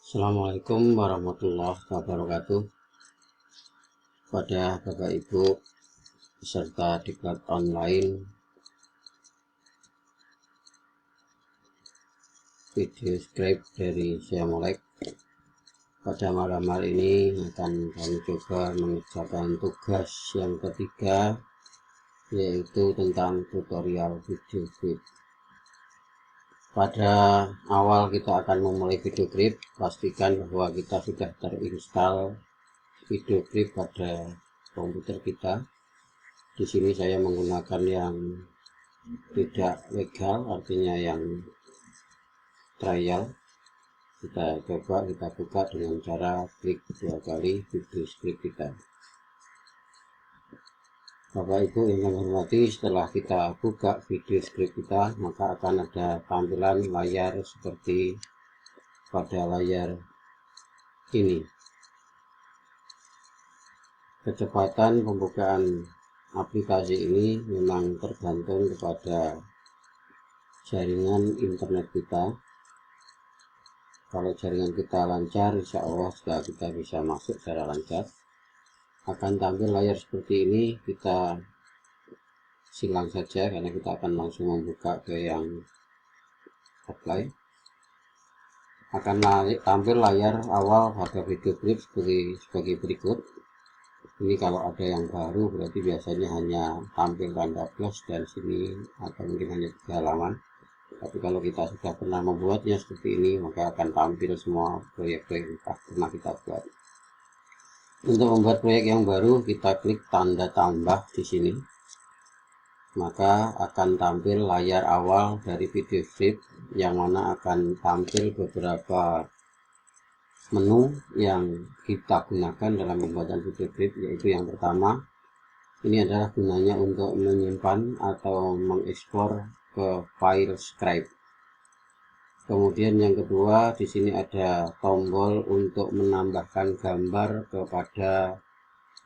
Assalamualaikum warahmatullahi wabarakatuh. Pada Bapak Ibu peserta diklat online video script dari Syamolek, pada malam hari ini akan kami coba mengerjakan tugas yang ketiga, yaitu tentang tutorial video script. Pada awal kita akan memulai video clip, pastikan bahwa kita sudah terinstall video clip pada komputer kita. Di sini saya menggunakan yang tidak legal, artinya yang trial. Kita coba kita buka dengan cara klik 2 kali video script kita. Bapak Ibu yang kami hormati, setelah kita buka video script kita, maka akan ada tampilan layar seperti pada layar ini. Kecepatan pembukaan aplikasi ini memang tergantung kepada jaringan internet kita. Kalau jaringan kita lancar, insya Allah setelah kita bisa masuk secara lancar, akan tampil layar seperti ini. Kita silang saja karena kita akan langsung membuka ke yang apply. Akan tampil layar awal pada video clip sebagai berikut. Ini kalau ada yang baru berarti biasanya hanya tampil tanda plus dan sini, atau mungkin hanya 3 halaman. Tapi kalau kita sudah pernah membuatnya seperti ini, maka akan tampil semua proyek-proyek yang pernah kita buat. Untuk membuat proyek yang baru, kita klik tanda tambah di sini. Maka akan tampil layar awal dari video script, yang mana akan tampil beberapa menu yang kita gunakan dalam pembuatan video script, yaitu yang pertama, ini adalah gunanya untuk menyimpan atau mengekspor ke file script. Kemudian yang kedua, di sini ada tombol untuk menambahkan gambar kepada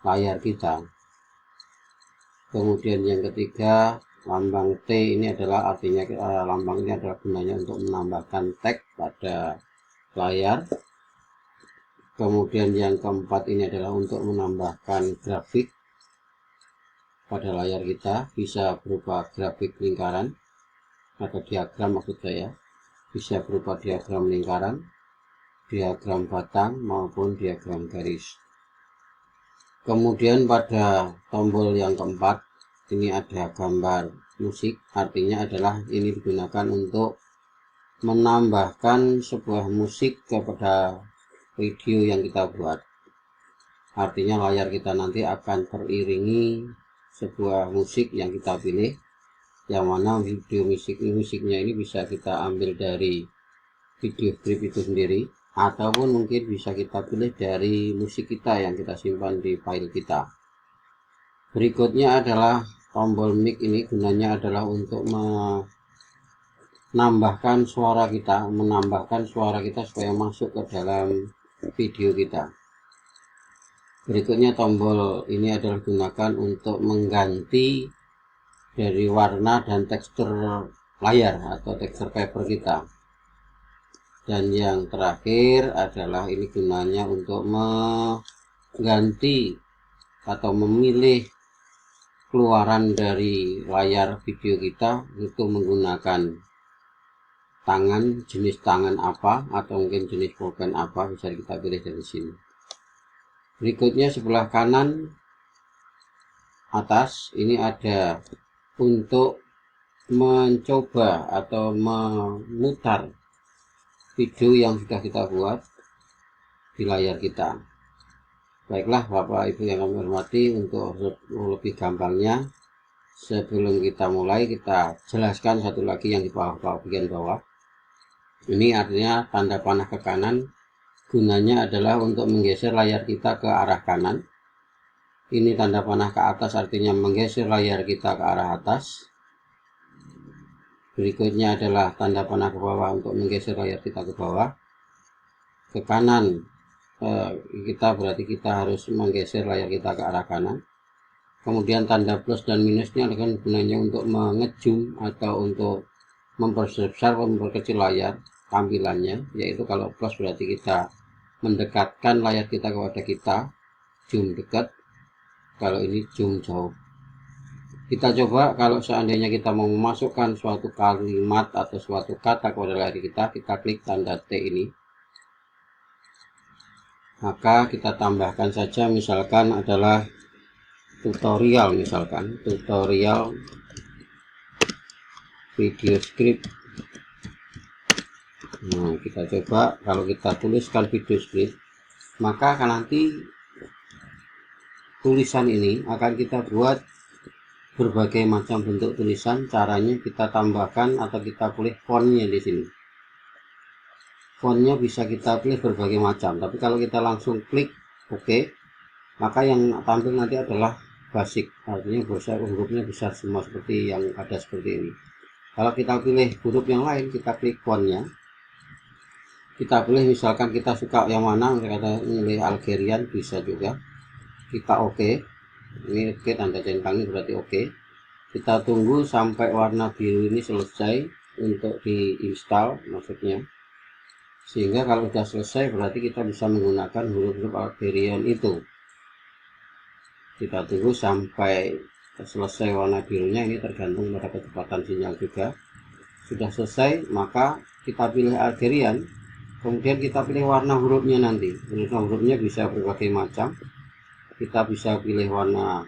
layar kita. Kemudian yang ketiga, lambang T ini adalah artinya lambang ini adalah gunanya untuk menambahkan teks pada layar. Kemudian yang keempat ini adalah untuk menambahkan grafik pada layar kita, bisa berupa grafik lingkaran atau diagram maksud saya, bisa berupa diagram lingkaran, diagram batang maupun diagram garis. Kemudian pada tombol yang keempat ini ada gambar musik, artinya adalah ini digunakan untuk menambahkan sebuah musik kepada video yang kita buat. Artinya layar kita nanti akan teriringi sebuah musik yang kita pilih, yang mana video musiknya ini bisa kita ambil dari video strip itu sendiri, ataupun mungkin bisa kita pilih dari musik kita yang kita simpan di file kita. Berikutnya adalah tombol mic. Ini gunanya adalah untuk menambahkan suara kita supaya masuk ke dalam video kita. Berikutnya tombol ini adalah gunakan untuk mengganti dari warna dan tekstur layar atau tekstur paper kita. Dan yang terakhir adalah ini gunanya untuk mengganti atau memilih keluaran dari layar video kita itu menggunakan tangan, jenis tangan apa atau mungkin jenis pulpen apa, bisa kita pilih dari sini. Berikutnya sebelah kanan atas ini ada untuk mencoba atau memutar video yang sudah kita buat di layar kita. Baiklah Bapak Ibu yang kami hormati, untuk lebih gampangnya sebelum kita mulai, kita jelaskan satu lagi yang di bagian bawah. Ini artinya tanda panah ke kanan, gunanya adalah untuk menggeser layar kita ke arah kanan. Ini tanda panah ke atas, artinya menggeser layar kita ke arah atas. Berikutnya adalah tanda panah ke bawah untuk menggeser layar kita ke bawah. Ke kanan kita berarti kita harus menggeser layar kita ke arah kanan. Kemudian tanda plus dan minusnya akan gunanya untuk mengejum atau untuk memperbesar, memperkecil layar. tampilannya, yaitu kalau close berarti kita mendekatkan layar kita kepada kita, zoom dekat, kalau ini zoom jauh. Kita coba kalau seandainya kita mau memasukkan suatu kalimat atau suatu kata kepada layar kita klik tanda T ini, maka kita tambahkan saja misalkan adalah tutorial, misalkan tutorial video script. Nah, kita coba kalau kita tuliskan video script, maka akan nanti tulisan ini akan kita buat berbagai macam bentuk tulisan. Caranya kita tambahkan atau kita pilih fontnya di sini. Fontnya bisa kita pilih berbagai macam, tapi kalau kita langsung klik OK, maka yang tampil nanti adalah basic, artinya hurufnya besar semua seperti yang ada seperti ini. Kalau kita pilih huruf yang lain, kita klik fontnya, kita pilih misalkan kita suka yang mana, kita pilih Algerian bisa juga, kita OK, ini OK, tanda centang ini berarti OK. Kita tunggu sampai warna biru ini selesai untuk diinstal maksudnya, sehingga kalau sudah selesai berarti kita bisa menggunakan huruf-huruf Algerian itu. Kita tunggu sampai selesai warna birunya, ini tergantung pada kecepatan sinyal juga. Sudah selesai, maka kita pilih Algerian, kemudian kita pilih warna hurufnya nanti. Warna hurufnya bisa berbagai macam, kita bisa pilih warna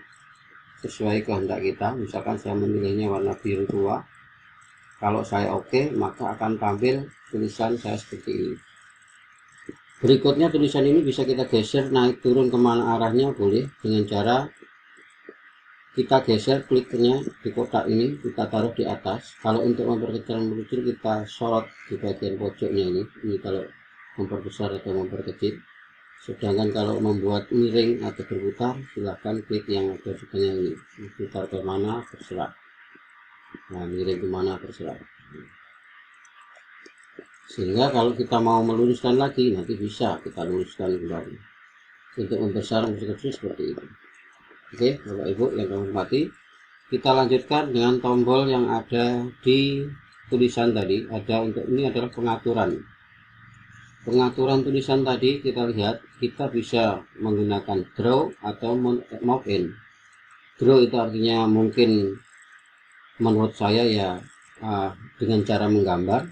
sesuai kehendak kita. Misalkan saya memilihnya warna biru tua, kalau saya OK, maka akan tampil tulisan saya seperti ini. Berikutnya tulisan ini bisa kita geser naik turun kemana arahnya, boleh dengan cara kita geser kliknya di kotak ini, kita taruh di atas. Kalau untuk memperkecil memperkecil, kita sorot di bagian pojoknya ini kalau memperbesar atau memperkecil. Sedangkan kalau membuat miring atau berputar, silahkan klik yang ada di tengah ini, putar ke mana terserah. Nah, miring kemana terserah. Sehingga kalau kita mau meluruskan lagi, nanti bisa kita luruskan kembali. Untuk membesar memperkecil seperti itu. Oke, Bapak Ibu yang kami hormati, kita lanjutkan dengan tombol yang ada di tulisan tadi. Ada untuk ini adalah pengaturan tulisan tadi. Kita lihat, kita bisa menggunakan draw atau move in. Draw itu artinya mungkin menurut saya ya dengan cara menggambar.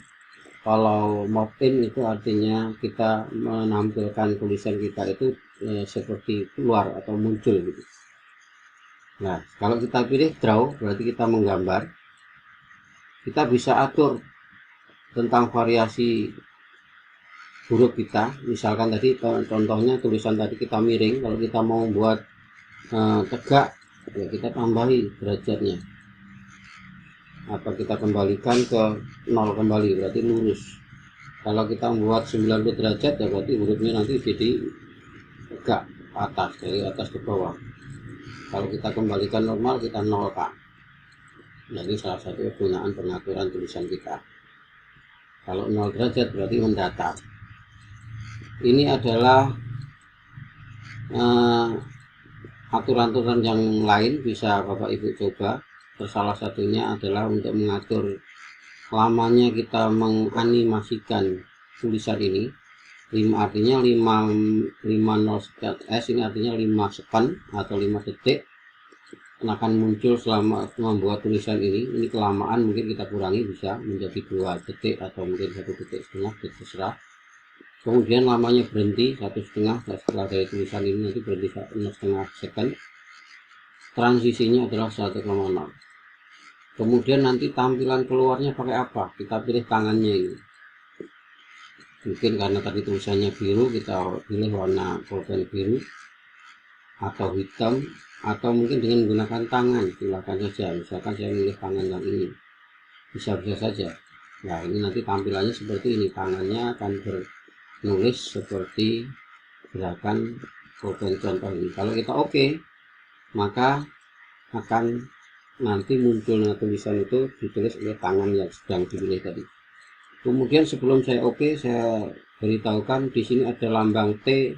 Kalau move in itu artinya kita menampilkan tulisan kita itu seperti keluar atau muncul gitu. Nah, kalau kita pilih draw berarti kita menggambar. Kita bisa atur tentang variasi huruf kita. Misalkan tadi contohnya tulisan tadi kita miring, kalau kita mau buat tegak ya kita tambahi derajatnya atau kita kembalikan ke 0 kembali, berarti lurus. Kalau kita membuat 90 derajat ya berarti hurufnya nanti jadi tegak atas, dari atas ke bawah. Kalau kita kembalikan normal, kita nolkan. Nah, ini salah satu kegunaan pengaturan tulisan kita. Kalau 0 derajat berarti mendatar. Ini adalah aturan-aturan yang lain bisa Bapak Ibu coba. Salah satunya adalah untuk mengatur lamanya kita menganimasikan tulisan ini. 5 artinya 50 s ini artinya 5 second atau 5 detik akan muncul selama membuat tulisan ini kelamaan mungkin kita kurangi, bisa menjadi 2 detik atau mungkin 1,5 detik, terserah. Kemudian lamanya berhenti 1,5 setelah dari tulisan ini nanti berhenti 1,5 second. Transisinya adalah 1,0. Kemudian nanti tampilan keluarnya pakai apa, kita pilih tangannya ini. Mungkin karena tadi tulisannya biru, kita pilih warna pulpen biru atau hitam, atau mungkin dengan menggunakan tangan, silakan saja. Misalkan saya pilih tangan yang ini, bisa-bisa saja. Nah, ini nanti tampilannya seperti ini, tangannya akan bernulis seperti gerakan pulpen contoh ini. Kalau kita OK, maka akan nanti munculnya tulisan itu ditulis oleh tangan yang sedang dipilih tadi. Kemudian sebelum saya OK, saya beritahukan di sini ada lambang T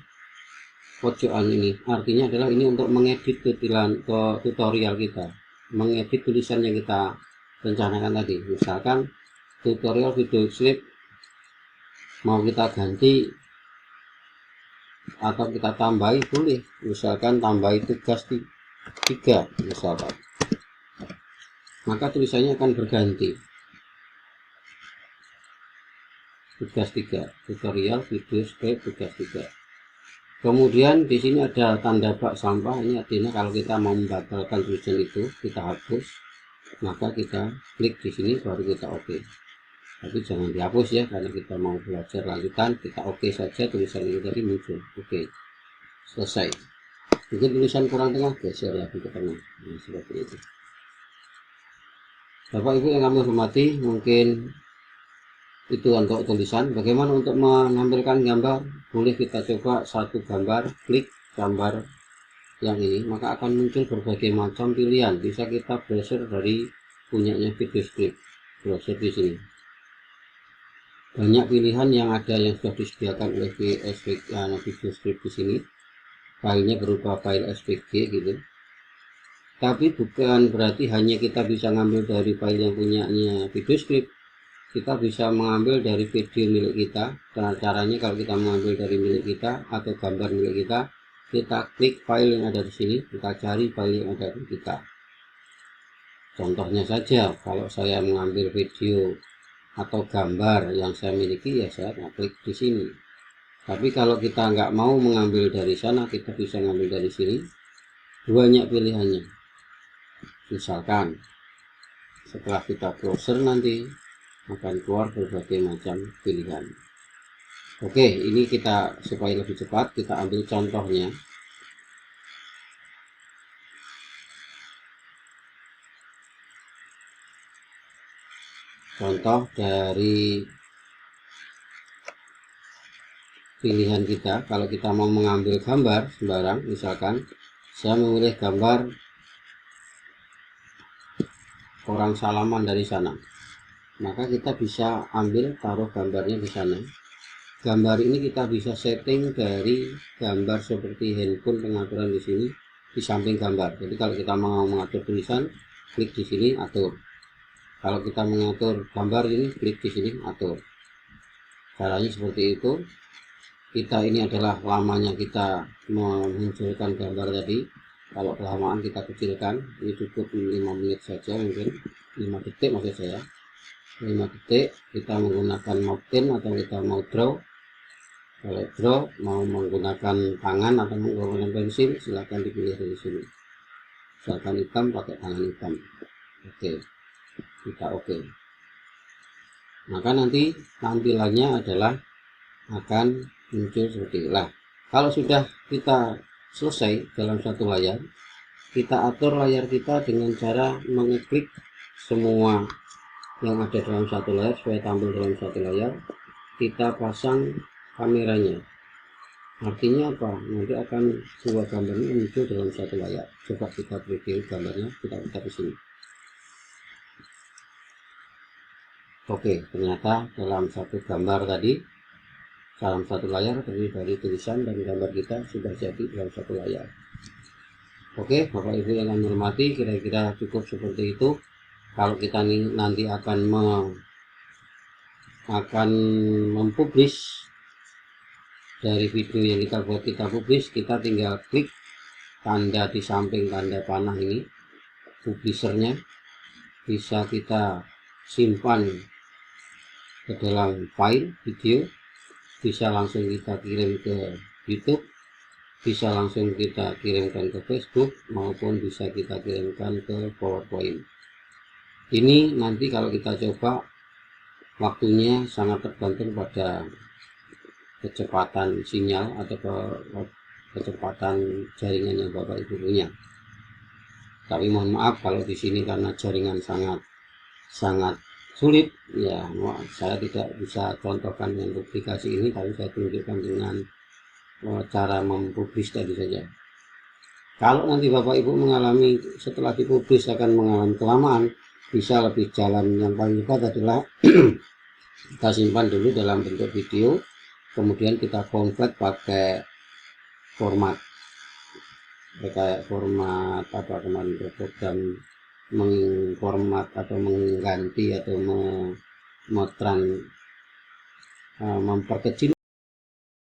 pojokan ini. Artinya adalah ini untuk mengedit tutorial kita, mengedit tulisan yang kita rencanakan tadi. Misalkan tutorial video script mau kita ganti atau kita tambahi boleh, misalkan tambahi tugas 3 misalkan, maka tulisannya akan berganti. Tugas 3 tutorial video script tugas 3. Kemudian di sini ada tanda bak sampah, ini artinya kalau kita mau membatalkan tulisan itu, kita hapus, maka kita klik di sini baru kita oke. Tapi jangan dihapus ya, karena kita mau belajar lanjutan, kita oke saja, tulisan ini tadi muncul. Oke, selesai. Mungkin tulisan kurang tengah, geser lagi ke tengah. Nah, seperti itu. Bapak Ibu yang kami hormati, mungkin itu untuk tulisan. Bagaimana untuk menampilkan gambar? Boleh kita coba satu gambar, klik gambar yang ini, maka akan muncul berbagai macam pilihan. Bisa kita browser dari punyanya VideoScript, browser di sini. Banyak pilihan yang ada yang sudah disediakan oleh VideoScript di sini. Filenya berupa file SVG gitu. Tapi bukan berarti hanya kita bisa ngambil dari file yang punyanya VideoScript. Kita bisa mengambil dari video milik kita. Caranya kalau kita mengambil dari milik kita atau gambar milik kita, kita klik file yang ada di sini, kita cari file yang ada di kita. Contohnya saja, kalau saya mengambil video atau gambar yang saya miliki, ya saya klik di sini. Tapi kalau kita nggak mau mengambil dari sana, kita bisa mengambil dari sini. Banyak pilihannya. Misalkan setelah kita browser nanti akan keluar berbagai macam pilihan. Oke, ini kita supaya lebih cepat kita ambil contohnya. Contoh dari pilihan kita, kalau kita mau mengambil gambar sembarang, misalkan saya memilih gambar orang salaman dari sana, maka kita bisa ambil taruh gambarnya di sana. Gambar ini kita bisa setting dari gambar seperti handphone, pengaturan di sini di samping gambar. Jadi kalau kita mau mengatur tulisan, klik di sini atur. Kalau kita mengatur gambar ini, klik di sini atur. Caranya seperti itu. Kita ini adalah lamanya kita memunculkan gambar tadi. Kalau kelamaan kita kecilkan, ini cukup 5 menit saja, mungkin 5 detik maksud saya. 5 detik kita menggunakan mouse atau kita mau draw. Kalau draw mau menggunakan tangan atau menggunakan pensil, silahkan dipilih dari sini. Misalkan hitam pakai tangan hitam. Oke, kita oke. Maka nanti tampilannya adalah akan muncul seperti itulah. Kalau sudah kita selesai dalam satu layar, kita atur layar kita dengan cara mengeklik semua yang ada dalam satu layar supaya tampil dalam satu layar. Kita pasang kameranya, artinya apa? Nanti akan sebuah gambarnya muncul dalam satu layar. Coba kita preview gambarnya, kita lihat di sini. Oke, ternyata dalam satu gambar tadi, dalam satu layar terdiri dari tulisan dan gambar kita sudah jadi dalam satu layar. Oke, Bapak Ibu yang kami hormati, kira-kira cukup seperti itu. Kalau kita nanti akan mempublish dari video yang kita buat, kita publish, kita tinggal klik tanda di samping tanda panah ini, publishernya bisa kita simpan ke dalam file video, bisa langsung kita kirim ke YouTube, bisa langsung kita kirimkan ke Facebook, maupun bisa kita kirimkan ke PowerPoint. Ini nanti kalau kita coba, waktunya sangat tergantung pada kecepatan sinyal atau kecepatan jaringan yang Bapak Ibu punya. Tapi mohon maaf kalau di sini karena jaringan sangat sulit, ya saya tidak bisa contohkan dengan aplikasi ini, tapi saya tunjukkan dengan cara mempublish tadi saja. Kalau nanti Bapak Ibu mengalami setelah dipublish akan mengalami kelamaan, bisa lebih jalan yang paling cepat adalah kita simpan dulu dalam bentuk video, kemudian kita convert pakai format apa kemarin program mengformat atau mengganti atau memperkecil